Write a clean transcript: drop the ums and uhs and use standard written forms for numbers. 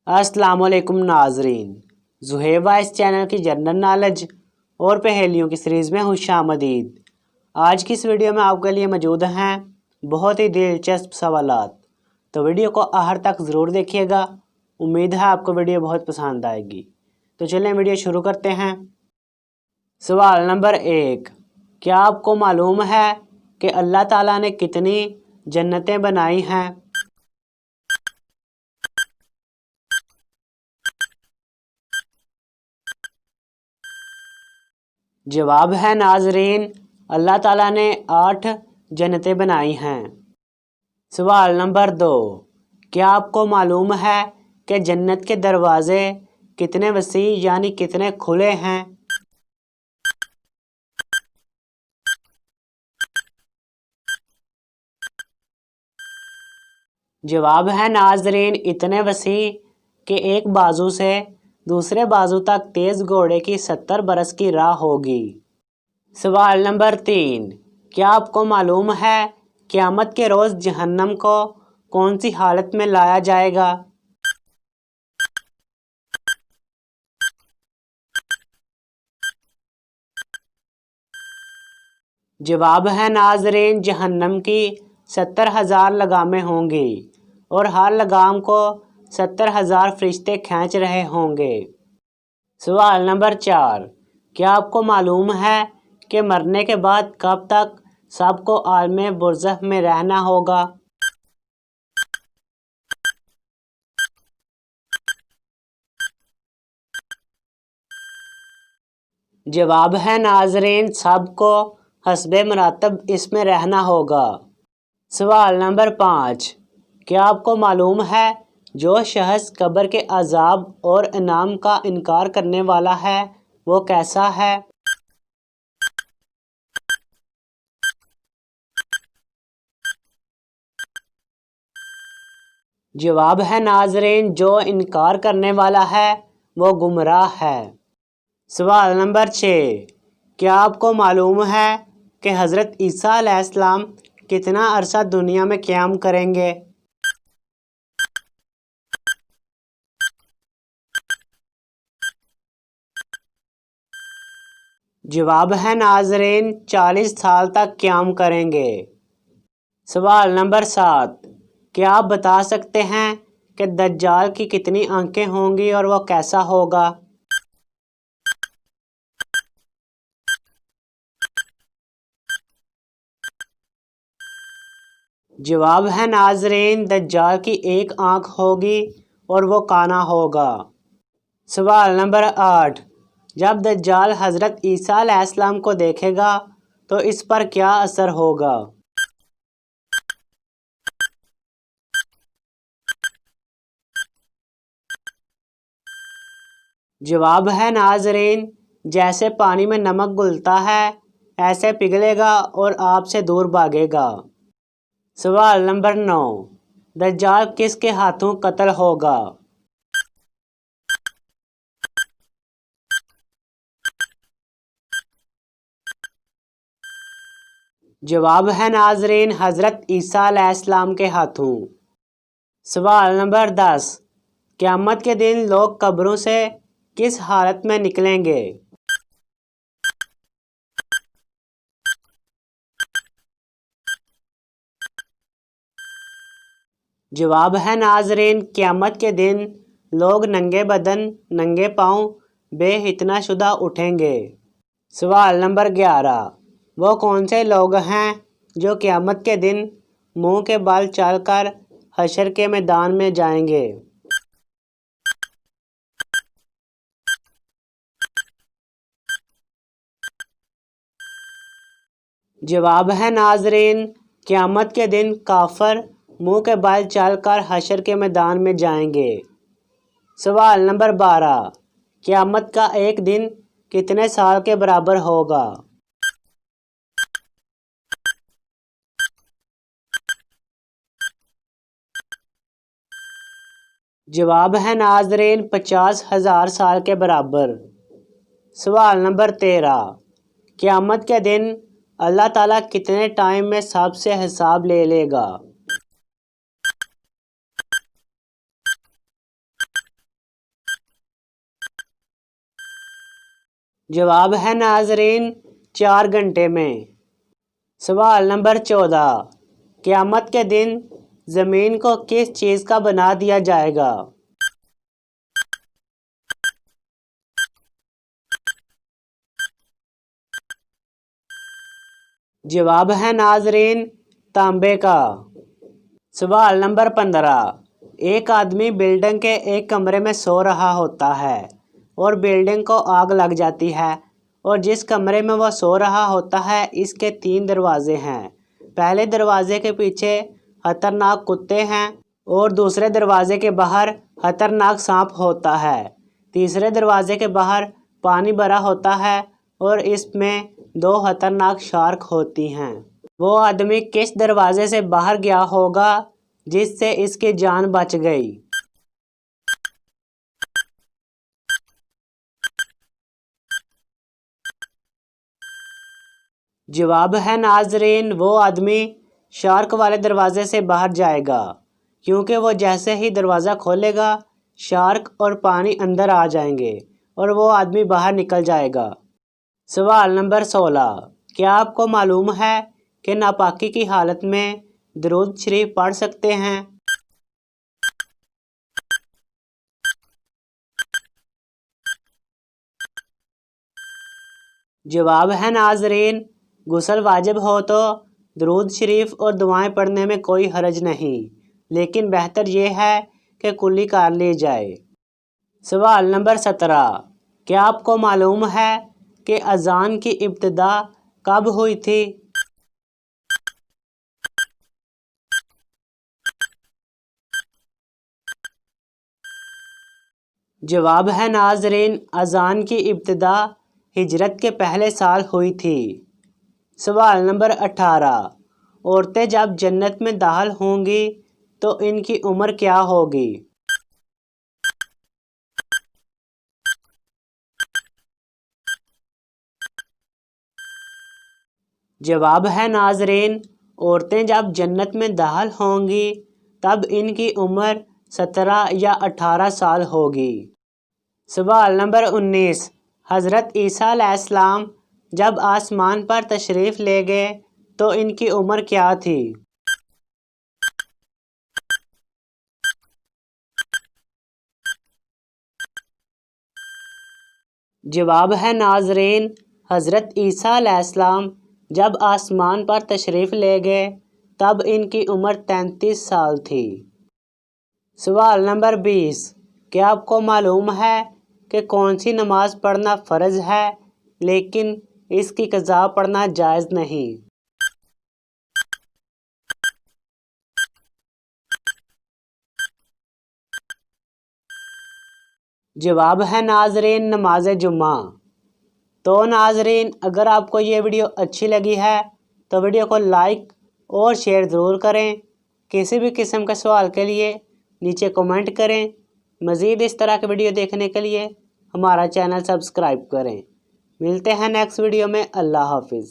अस्सलाम वालेकुम नाजरीन, ज़ुहैब इस चैनल की जनरल नॉलेज और पहेलियों की सीरीज़ में खुशामदीद। आज की इस वीडियो में आपके लिए मौजूद हैं बहुत ही दिलचस्प सवालात, तो वीडियो को आखिर तक ज़रूर देखिएगा। उम्मीद है आपको वीडियो बहुत पसंद आएगी। तो चलें वीडियो शुरू करते हैं। सवाल नंबर 1, क्या आपको मालूम है कि अल्लाह ताला ने कितनी जन्नतें बनाई हैं? जवाब है नाजरीन, अल्लाह ताला ने 8 जन्नतें बनाई हैं। सवाल नंबर 2, क्या आपको मालूम है कि जन्नत के दरवाजे कितने वसी यानी कितने खुले हैं? जवाब है नाजरीन, इतने वसी कि एक बाजू से दूसरे बाजू तक तेज़ घोड़े की 70 बरस की राह होगी। सवाल नंबर 3, क्या आपको मालूम है क़यामत के रोज़ जहन्नम को कौन सी हालत में लाया जाएगा? जवाब है नाजरीन, जहन्नम की 70,000 लगामें होंगी और हर लगाम को 70,000 फरिश्ते खींच रहे होंगे। सवाल नंबर 4, क्या आपको मालूम है कि मरने के बाद कब तक सबको आलमे बुरज़ख में रहना होगा? जवाब है नाजरीन, सबको हस्बे मरातब इसमें रहना होगा। सवाल नंबर 5, क्या आपको मालूम है जो शख्स कब्र के अजाब और इनाम का इनकार करने वाला है वो कैसा है? जवाब है नाजरीन, जो इनकार करने वाला है वो गुमराह है। सवाल नंबर 6, क्या आपको मालूम है कि हज़रत ईसा अलैहिस्सलाम कितना अरसा दुनिया में क़याम करेंगे? जवाब है नाजरीन, 40 साल तक क़याम करेंगे। सवाल नंबर 7, क्या आप बता सकते हैं कि दज्जाल की कितनी आंखें होंगी और वो कैसा होगा? जवाब है नाजरीन, दज्जाल की एक आंख होगी और वो काना होगा। सवाल नंबर 8, जब दज्जाल हज़रत ईसा अलैहिस्सलाम को देखेगा तो इस पर क्या असर होगा? जवाब है नाजरीन, जैसे पानी में नमक घुलता है ऐसे पिघलेगा और आपसे दूर भागेगा। सवाल नंबर 9, दज्जाल किसके हाथों कत्ल होगा? जवाब है नाजरीन, हज़रत ईसा अलैहिस्सलाम के हाथों। सवाल नंबर 10, क़यामत के दिन लोग कब्रों से किस हालत में निकलेंगे? जवाब है नाजरीन, क़यामत के दिन लोग नंगे बदन नंगे पाँव बेइतना शुदा उठेंगे। सवाल नंबर 11, वो कौन से लोग हैं जो क़यामत के दिन मुंह के बल चलकर हशर के मैदान में जाएंगे? जवाब है नाजरीन, क़यामत के दिन काफर मुंह के बल चलकर हशर के मैदान में जाएंगे। सवाल नंबर 12, क़यामत का एक दिन कितने साल के बराबर होगा? जवाब है नाजरीन, 50,000 साल के बराबर। सवाल नंबर 13, क़यामत के दिन अल्लाह ताला कितने टाइम में सबसे हिसाब ले लेगा? जवाब है नाजरीन 4 घंटे में। सवाल नंबर 14, क़यामत के दिन ज़मीन को किस चीज़ का बना दिया जाएगा? जवाब है नाजरीन तांबे का। सवाल नंबर 15, एक आदमी बिल्डिंग के एक कमरे में सो रहा होता है और बिल्डिंग को आग लग जाती है और जिस कमरे में वह सो रहा होता है इसके 3 दरवाजे हैं। पहले दरवाजे के पीछे खतरनाक कुत्ते हैं और दूसरे दरवाजे के बाहर खतरनाक सांप होता है। तीसरे दरवाजे के बाहर पानी भरा होता है और इसमें 2 खतरनाक शार्क होती हैं। वो आदमी किस दरवाजे से बाहर गया होगा जिससे इसकी जान बच गई? जवाब है नाजरीन वो आदमी शार्क वाले दरवाजे से बाहर जाएगा, क्योंकि वो जैसे ही दरवाज़ा खोलेगा शार्क और पानी अंदर आ जाएंगे और वो आदमी बाहर निकल जाएगा। सवाल नंबर 16, क्या आपको मालूम है कि नापाकी की हालत में दरूद शरीफ पढ़ सकते हैं? जवाब है नाजरीन गुस्ल वाजिब हो तो दरूद शरीफ और दुआएं पढ़ने में कोई हरज नहीं, लेकिन बेहतर ये है कि कुल्ली कर ली जाए। सवाल नंबर 17, क्या आपको मालूम है कि अजान की इब्तिदा कब हुई थी? जवाब है नाजरीन अजान की इब्तिदा हिजरत के पहले साल हुई थी। सवाल नंबर 18, औरतें जब जन्नत में दाखिल होंगी तो इनकी उम्र क्या होगी? जवाब है नाजरीन औरतें जब जन्नत में दाखिल होंगी तब इनकी उम्र 17 या 18 साल होगी। सवाल नंबर 19, हज़रत ईसा अलैहिस्सलाम जब आसमान पर तशरीफ़ ले गए तो इनकी उम्र क्या थी? जवाब है नाजरीन हज़रत ईसा अलैहिस्सलाम जब आसमान पर तशरीफ़ ले गए तब इनकी उम्र 33 साल थी। सवाल नंबर 20, क्या आपको मालूम है कि कौन सी नमाज पढ़ना फ़र्ज़ है लेकिन इसकी क़ज़ा पढ़ना जायज़ नहीं? जवाब है नाजरीन नमाज जुम्मा। तो नाजरीन अगर आपको ये वीडियो अच्छी लगी है तो वीडियो को लाइक और शेयर ज़रूर करें। किसी भी किस्म के सवाल के लिए नीचे कमेंट करें। मज़ीद इस तरह के वीडियो देखने के लिए हमारा चैनल सब्सक्राइब करें। मिलते हैं नेक्स्ट वीडियो में। अल्लाह हाफिज़।